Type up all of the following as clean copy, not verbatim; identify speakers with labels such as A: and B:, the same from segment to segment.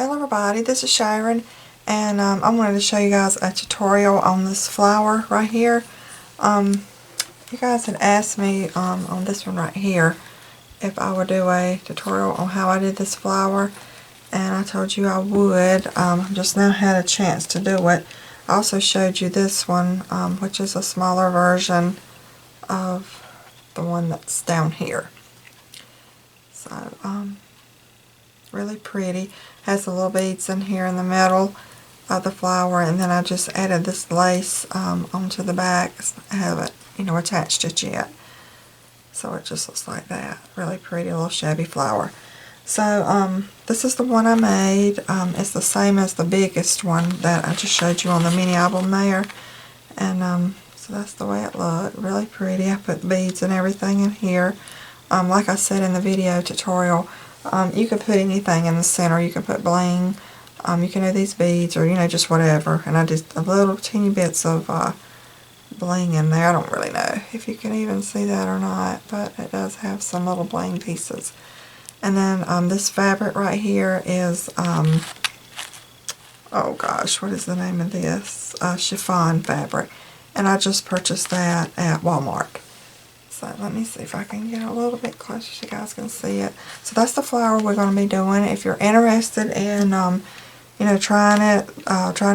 A: Hello everybody, this is Sharon, and I wanted to show you guys a tutorial on this flower right here. You guys had asked me on this one right here if I would do a tutorial on how I did this flower, and I told you I would. Just now had a chance to do it. I also showed you this one, which is a smaller version of the one that's down here. So, really pretty. Has the little beads in here in the middle of the flower, and then I just added this lace onto the back. I haven't, attached it yet. So it just looks like that. Really pretty little shabby flower. So this is the one I made. It's the same as the biggest one that I just showed you on the mini album there. And so that's the way it looked. Really pretty. I put beads and everything in here. Like I said in the video tutorial, you can put anything in the center. You can put bling, you can do these beads, or just whatever. And I did a little teeny bits of bling in there. I don't really know if you can even see that or not, but it does have some little bling pieces. And then this fabric right here is, oh gosh, what is the name of this? Chiffon fabric. And I just purchased that at Walmart. So let me see if I can get a little bit closer so you guys can see it. So that's the flower we're going to be doing. If you're interested in, trying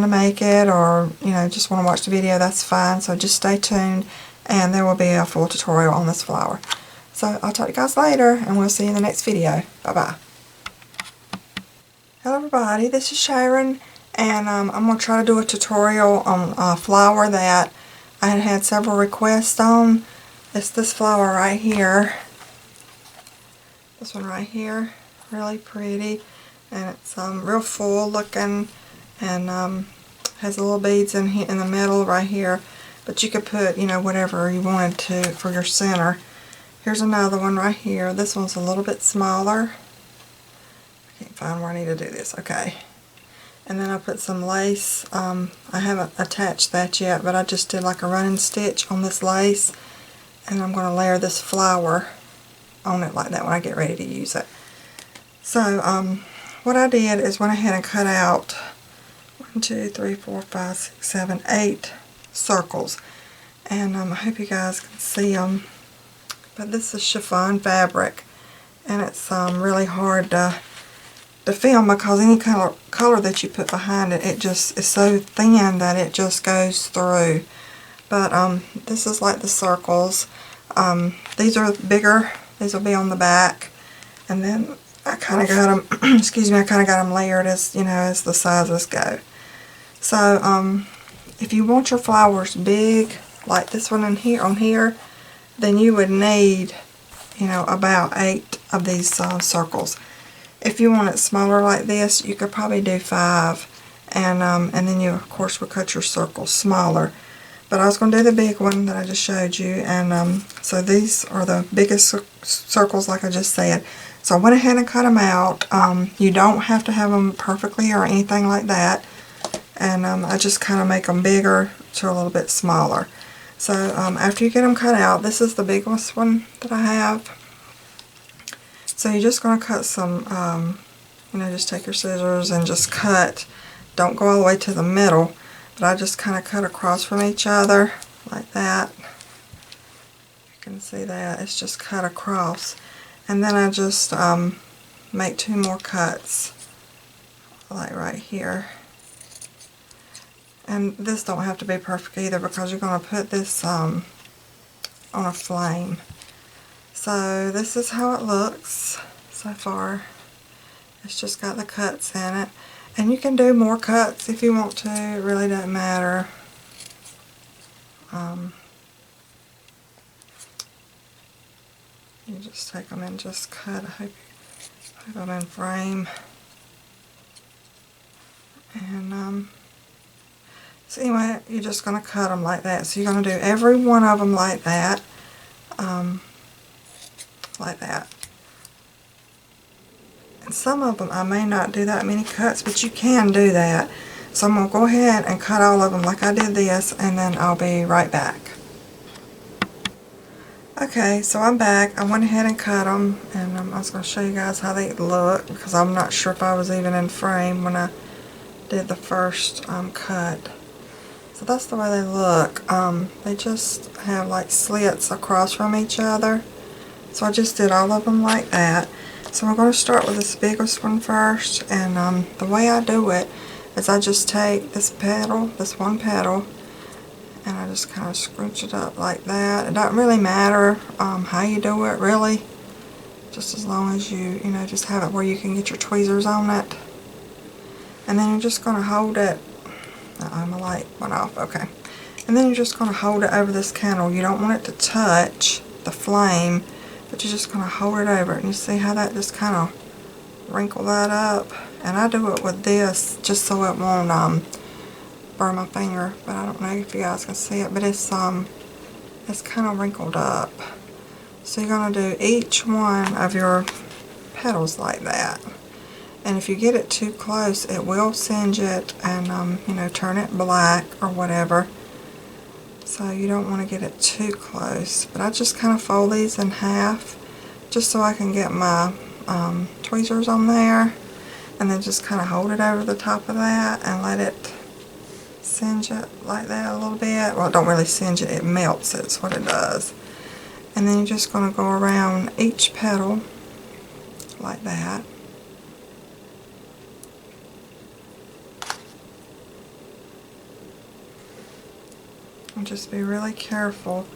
A: to make it, or, just want to watch the video, that's fine. So just stay tuned, and there will be a full tutorial on this flower. So I'll talk to you guys later, and we'll see you in the next video. Bye-bye. Hello everybody, this is Sharon, and I'm going to try to do a tutorial on a flower that I had several requests on. It's this flower right here. This one right here. Really pretty. And it's real full looking, and has little beads in the middle right here. But you could put, whatever you wanted to for your center. Here's another one right here. This one's a little bit smaller. I can't find where I need to do this. Okay. And then I put some lace. I haven't attached that yet, but I just did like a running stitch on this lace. And I'm going to layer this flower on it like that when I get ready to use it. So, what I did is went ahead and cut out 1, 2, 3, 4, 5, 6, 7, 8 circles. And I hope you guys can see them. But this is chiffon fabric. And it's really hard to film, because any color that you put behind it, it just is so thin that it just goes through. But this is like the circles. These are bigger. These will be on the back. And then I kind of got them, excuse me, I kind of got them layered as, as the sizes go. So if you want your flowers big, like this one on here, then you would need, about 8 of these circles. If you want it smaller like this, you could probably do 5. And then you, of course, would cut your circles smaller. But I was going to do the big one that I just showed you, and so these are the biggest circles like I just said. So I went ahead and cut them out. You don't have to have them perfectly or anything like that, and I just kind of make them bigger to a little bit smaller. So after you get them cut out, this is the biggest one that I have. So you're just going to cut some, just take your scissors and just cut. Don't go all the way to the middle. But I just kind of cut across from each other like that. You can see that. It's just cut across. And then I just make 2 more cuts, like right here. And this don't have to be perfect either, because you're going to put this on a flame. So this is how it looks so far. It's just got the cuts in it. And you can do more cuts if you want to. It really doesn't matter. You just take them and just cut. I hope I'm in frame. And so anyway, you're just going to cut them like that. So you're going to do every one of them like that. Like that. And some of them I may not do that many cuts, but you can do that. So I'm going to go ahead and cut all of them like I did this, and then I'll be right back. Okay, so I'm back. I went ahead and cut them, and I was going to show you guys how they look, because I'm not sure if I was even in frame when I did the first cut. So that's the way they look. They just have like slits across from each other. So I just did all of them like that. So we're going to start with this biggest one first, and the way I do it is I just take this petal, this one petal, and I just kind of scrunch it up like that. It doesn't really matter how you do it, really. Just as long as you know, just have it where you can get your tweezers on it. And then you're just going to hold it. My light went off, okay. And then you're just going to hold it over this candle. You don't want it to touch the flame, but you're just going to hold it over it. And you see how that just kind of wrinkle that up? And I do it with this just so it won't burn my finger, but I don't know if you guys can see it, but it's kind of wrinkled up. So you're going to do each one of your petals like that. And if you get it too close, it will singe it and you know, turn it black or whatever. So you don't want to get it too close. But I just kind of fold these in half just so I can get my tweezers on there, and then just kind of hold it over the top of that and let it singe it like that a little bit. Well, it don't really singe it, it melts it, is what it does. And then you're just going to go around each petal like that. And just be really careful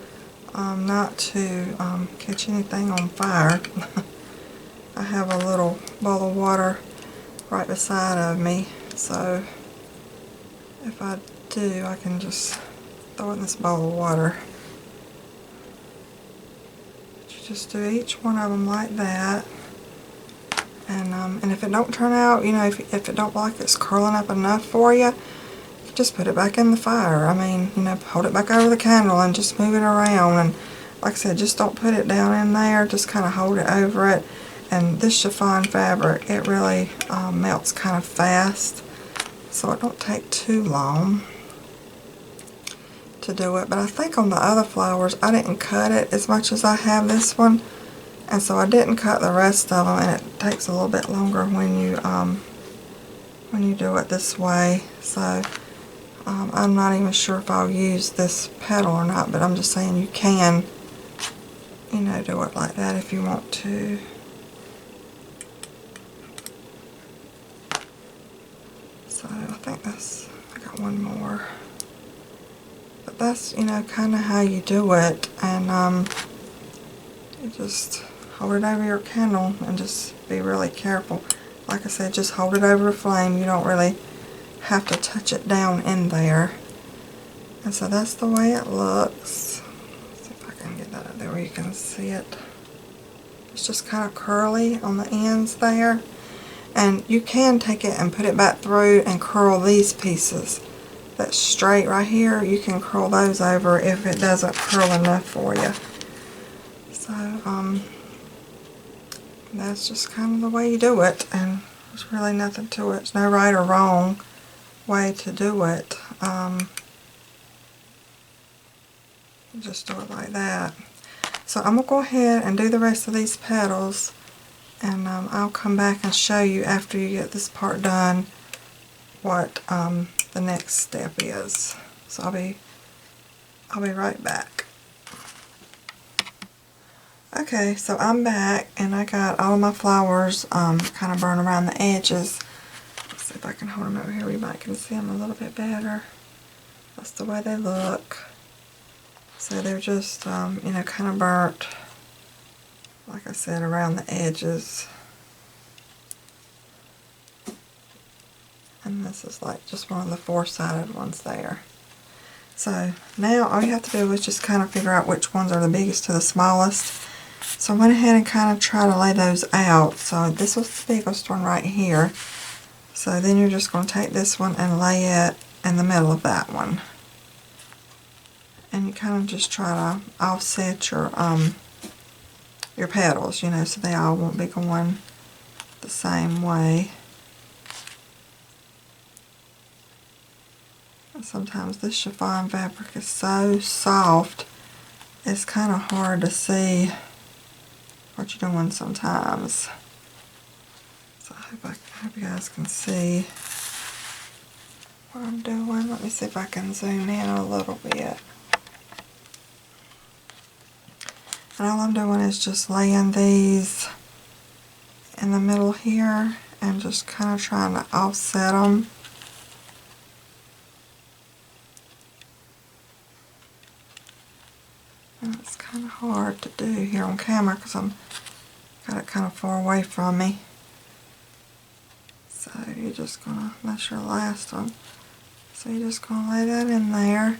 A: not to catch anything on fire. I have a little bowl of water right beside of me, so if I do, I can just throw it in this bowl of water. But you just do each one of them like that, and if it don't turn out, you know, if it don't look like it's curling up enough for you, just put it back in the fire. I mean, you know, hold it back over the candle and just move it around. And like I said, just don't put it down in there. Just kind of hold it over it. And this chiffon fabric, it really melts kind of fast, so it don't take too long to do it. But I think on the other flowers, I didn't cut it as much as I have this one, and so I didn't cut the rest of them. And it takes a little bit longer when you do it this way. So I'm not even sure if I'll use this petal or not, but I'm just saying you can, you know, do it like that if you want to. So I think I got one more. But that's, you know, kind of how you do it. And you just hold it over your candle and just be really careful. Like I said, just hold it over a flame. You don't really have to touch it down in there. And so that's the way it looks. Let's see if I can get that up there where you can see it. It's just kind of curly on the ends there. And you can take it and put it back through and curl these pieces. That's straight right here, you can curl those over if it doesn't curl enough for you. So that's just kind of the way you do it, and there's really nothing to it. There's no right or wrong way to do it. Just do it like that. So I'm going to go ahead and do the rest of these petals, and I'll come back and show you after you get this part done what the next step is. So I'll be right back. Okay, so I'm back, and I got all of my flowers kind of burned around the edges. Let's see if I can hold them over here where you might can see them a little bit better. That's the way they look. So they're just, you know, kind of burnt, like I said, around the edges. And this is like just one of the four-sided ones there. So now all you have to do is just kind of figure out which ones are the biggest to the smallest. So I went ahead and kind of try to lay those out. So this was the biggest one right here. So then you're just going to take this one and lay it in the middle of that one. And you kind of just try to offset your petals, you know, so they all won't be going the same way. And sometimes this chiffon fabric is so soft it's kind of hard to see what you're doing sometimes. So I hope you guys can see what I'm doing. Let me see if I can zoom in a little bit. And all I'm doing is just laying these in the middle here and just kind of trying to offset them. And it's kind of hard to do here on camera because I'm got it kind of far away from me. So you're just gonna, that's your last one. So you're just gonna lay that in there,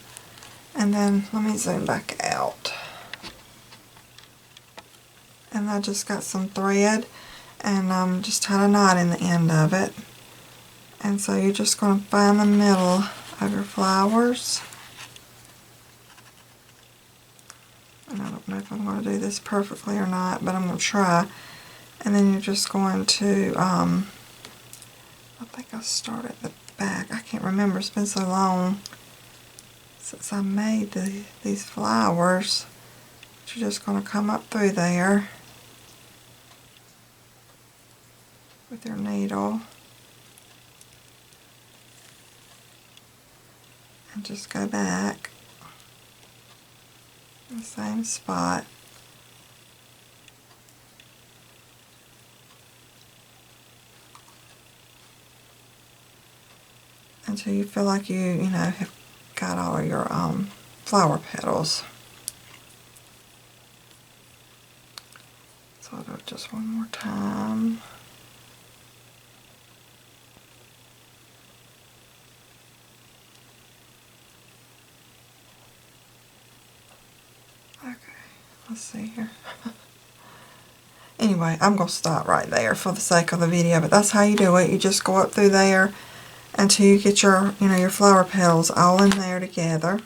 A: and then let me zoom back out. And I just got some thread and just tied a knot in the end of it. And so you're just gonna find the middle of your flowers. And I don't know if I'm going to do this perfectly or not, but I'm going to try. And then you're just going to, I think I started at the back. I can't remember. It's been so long since I made these flowers. But you're just going to come up through there with your needle. And just go back. The same spot. Until you feel like you know, have got all of your flower petals. So I'll do it just one more time. Let's see here. Anyway, I'm going to stop right there for the sake of the video, but that's how you do it. You just go up through there until you get your, you know, your flower petals all in there together.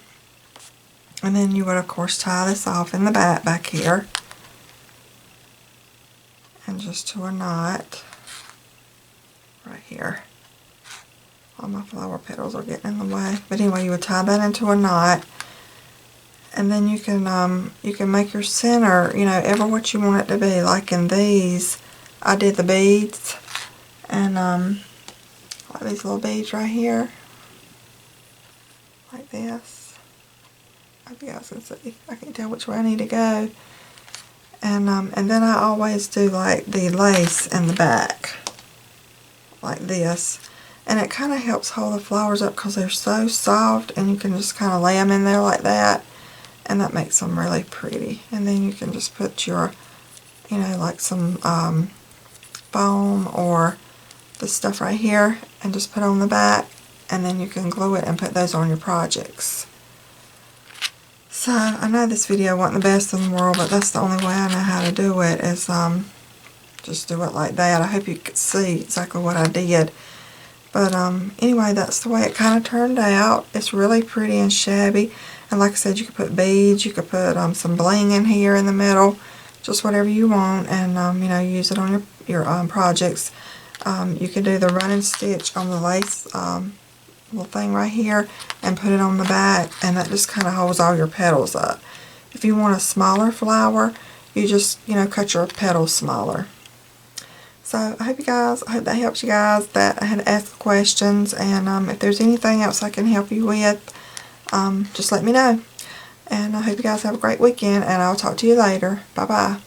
A: And then you would, of course, tie this off in the back here. And just to a knot right here. All my flower petals are getting in the way. But anyway, you would tie that into a knot. And then you can make your center, you know, ever what you want it to be. Like in these, I did the beads, and like these little beads right here, like this. I hope you guys can see. I can't tell which way I need to go. And then I always do like the lace in the back, like this. And it kind of helps hold the flowers up because they're so soft, and you can just kind of lay them in there like that. And that makes them really pretty. And then you can just put your, you know, like some foam or this stuff right here and just put on the back. And then you can glue it and put those on your projects. So I know this video wasn't the best in the world, but that's the only way I know how to do it is just do it like that. I hope you could see exactly what I did. But anyway, that's the way it kind of turned out. It's really pretty and shabby. And like I said, you could put beads, you could put some bling in here in the middle, just whatever you want, and you know, use it on your projects. You could do the running stitch on the lace little thing right here and put it on the back, and that just kind of holds all your petals up. If you want a smaller flower, you just, you know, cut your petals smaller. So I hope that helps you guys that I had asked questions, and if there's anything else I can help you with, just let me know. And I hope you guys have a great weekend, and I'll talk to you later. Bye-bye.